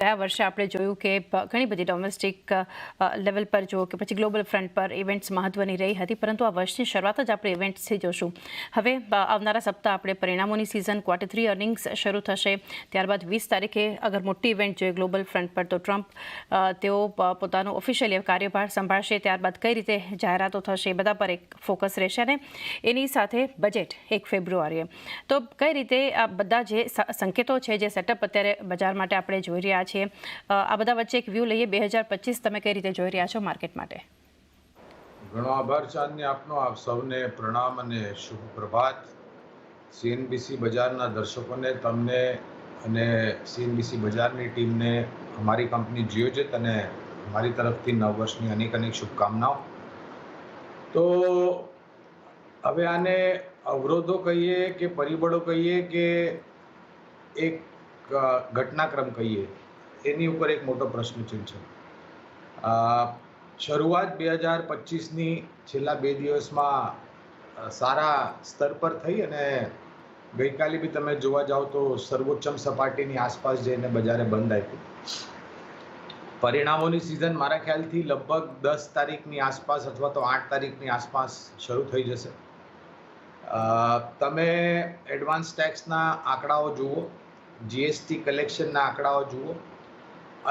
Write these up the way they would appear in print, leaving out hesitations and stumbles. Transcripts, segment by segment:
ગયા વર્ષે આપણે જોયું કે ઘણી બધી ડોમેસ્ટિક લેવલ પર જો કે પછી ગ્લોબલ ફ્રન્ટ પર ઇવેન્ટ્સ મહત્વની રહી હતી, પરંતુ આ વર્ષની શરૂઆત જ આપણે ઇવેન્ટ્સથી જોશું. હવે આવનારા સપ્તાહ આપણે પરિણામોની સિઝન Q3 અર્નિંગ્સ શરૂ થશે. ત્યારબાદ 20 તારીખે અગર મોટી ઇવેન્ટ જોઈએ ગ્લોબલ ફ્રન્ટ પર, તો ટ્રમ્પ તેઓ પોતાનો ઓફિશિયલી કાર્યભાર સંભાળશે. ત્યારબાદ કઈ રીતે જાહેરાતો થશે, બધા પર એક ફોકસ રહેશે. અને એની સાથે બજેટ 1 ફેબ્રુઆરીએ. તો કઈ રીતે આ બધા જે સંકેતો છે, જે સેટઅપ અત્યારે બજાર માટે આપણે જોઈ રહ્યા છીએ, આ બધા વચ્ચે એક વ્યૂ લઈએ. 2025 તમે કઈ રીતે જોઈ રહ્યા છો માર્કેટ માટે? ઘણો આભાર ચાંદની આપનો. આપ સૌને પ્રણામ અને શુભ પ્રભાત. CNBC બજારના દર્શકોને, તમને અને CNBC બજારની ટીમને અમારી કંપની જીઓજેત અને અમારી તરફથી નવ વર્ષની અનેક શુભકામનાઓ. તો હવે આને અવરોધો કહીએ કે પરિબળો કહીએ કે એક ઘટનાક્રમ કહીએ, એની ઉપર એક મોટો પ્રશ્નચિહ્ન છે. શરૂઆત 2025ની છેલ્લા 2 દિવસમાં સારા સ્તર પર થઈ અને ગઈકાલે બી તમે જોવા જાઓ તો સર્વોચ્ચમ સપાટીની આસપાસ જઈને બજારે બંધ આપ્યું. પરિણામોની સિઝન મારા ખ્યાલથી લગભગ 10 તારીખની આસપાસ અથવા તો 8 તારીખની આસપાસ શરૂ થઈ જશે. તમે એડવાન્સ ટેક્સના આંકડાઓ જુઓ, GST કલેક્શનના આંકડાઓ જુઓ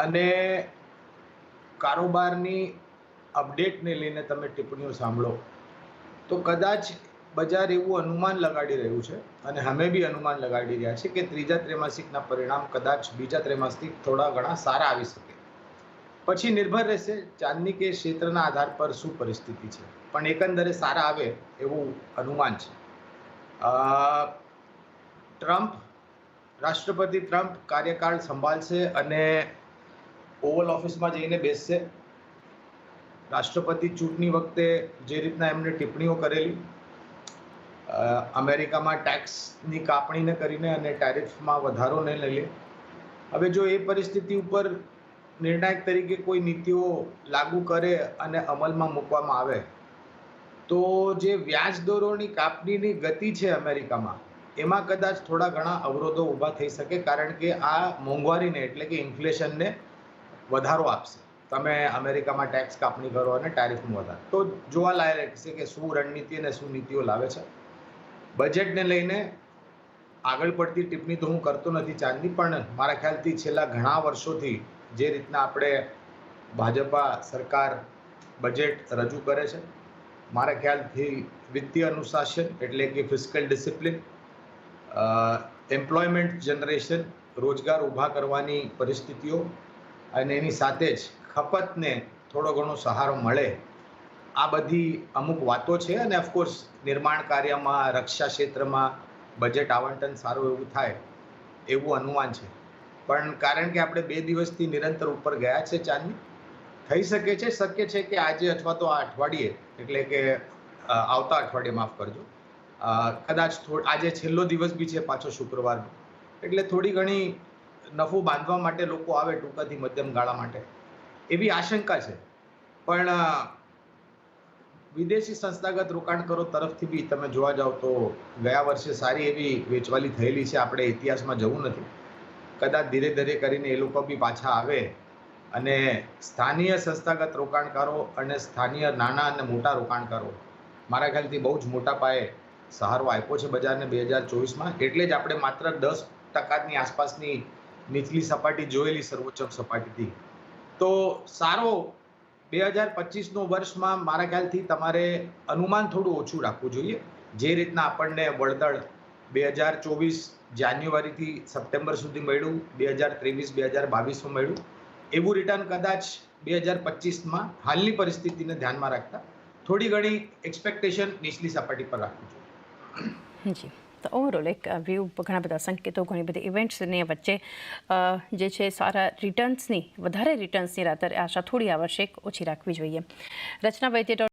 અને કારોબારની અપડેટને લઈને તમે ટિપ્પણીઓ સાંભળો, તો કદાચ બજાર એવું અનુમાન લગાડી રહ્યું છે, અને અમે બી અનુમાન લગાડી રહ્યા છીએ કે ત્રીજા ત્રૈમાસિકના પરિણામ કદાચ બીજા ત્રૈમાસિક થોડા ઘણા સારા આવી શકે. પછી નિર્ભર રહેશે ચાંદની કે ક્ષેત્રના આધાર પર શું પરિસ્થિતિ છે, પણ એકંદરે સારા આવે એવું અનુમાન છે. રાષ્ટ્રપતિ ટ્રમ્પ કાર્યકાળ સંભાળશે અને ઓવલ ઓફિસમાં જઈને બેસશે. રાષ્ટ્રપતિ ચૂંટણી વખતે જે રીતના એમણે ટિપ્પણીઓ કરેલી, અમેરિકામાં ટેક્સની કાપણીને કરીને અને ટેરિફમાં વધારોને લઈને, હવે જો એ પરિસ્થિતિ ઉપર નિર્ણાયક તરીકે કોઈ નીતિઓ લાગુ કરે અને અમલમાં મૂકવામાં આવે, તો જે વ્યાજ દરોની કાપણીની ગતિ છે અમેરિકામાં, એમાં કદાચ થોડા ઘણા અવરોધો ઊભા થઈ શકે, કારણ કે આ મોંઘવારીને એટલે કે ઇન્ફ્લેશનને વધારો આપશે. તમે અમેરિકામાં ટેક્સ કાપણી કરો અને ટેરિફનું વધારો, તો જોવાલાયક છે કે શું રણનીતિ અને શું નીતિઓ લાવે છે. બજેટને લઈને આગળ પડતી ટિપ્પણી તો હું કરતો નથી ચાંદની, પણ મારા ખ્યાલથી છેલ્લા ઘણા વર્ષોથી જે રીતના આપણે ભાજપા સરકાર બજેટ રજૂ કરે છે, મારા ખ્યાલથી વિત્તીય અનુશાસન એટલે કે ફિસ્કલ ડિસિપ્લિન, એમ્પ્લોયમેન્ટ જનરેશન, રોજગાર ઊભા કરવાની પરિસ્થિતિઓ, અને એની સાથે જ ખપતને થોડો ઘણો સહારો મળે, આ બધી અમુક વાતો છે. અને ઓફકોર્સ નિર્માણ કાર્યમાં, રક્ષા ક્ષેત્રમાં બજેટ આવંટન સારું એવું થાય એવું અનુમાન છે. પણ કારણ કે આપણે 2 દિવસથી નિરંતર ઉપર ગયા છે ચાંદની, થઈ શકે છે, શક્ય છે કે આજે અથવા તો આ અઠવાડિયે, એટલે કે આવતા અઠવાડિયે, માફ કરજો, કદાચ આજે છેલ્લો દિવસ બી છે પાછો શુક્રવારનો, એટલે થોડી ઘણી નફો બાંધવા માટે લોકો આવે ટૂંકાથી મધ્યમ ગાળા માટે, એવી આશંકા છે. પણ વિદેશી સંસ્થાગત રોકાણકારો તરફથી બી તમે જોવા જાઓ તો ગયા વર્ષે સારી એવી વેચવાલી થયેલી છે. આપણે ઇતિહાસમાં જવું નથી, કદાચ ધીરે ધીરે કરીને એ લોકો બી પાછા આવે અને સ્થાનીય સંસ્થાગત રોકાણકારો અને સ્થાનીય નાના અને મોટા રોકાણકારો મારા ખ્યાલથી બહુ જ મોટા પાયે સહારો આપ્યો છે બજારને 2024માં. એટલે જ આપણે માત્ર 10% આસપાસની નીચલી સપાટી જોયેલી સર્વોચ્ચ સપાટીથી. તો સારો 2025નો વર્ષમાં મારા ખ્યાલથી તમારે અનુમાન થોડું ઓછું રાખવું જોઈએ. જે રીતના આપણને વળતર 2024 જાન્યુઆરીથી સપ્ટેમ્બર સુધી મળ્યું, 2023-2022માં મળ્યું, એવું રિટર્ન કદાચ 2025માં હાલની પરિસ્થિતિને ધ્યાનમાં રાખતા થોડી ઘણી એક્સપેક્ટેશન નીચલી સપાટી પર રાખવું જોઈએ. જી, તો ઓવરઓલ એક વ્યૂ, ઘણા બધા સંકેતો, ઘણી બધી ઇવેન્ટ્સની વચ્ચે જે છે સારા રિટર્ન્સની, વધારે રિટર્ન્સની આશા થોડી આ વર્ષે ઓછી રાખવી જોઈએ. રચના વૈદ્ય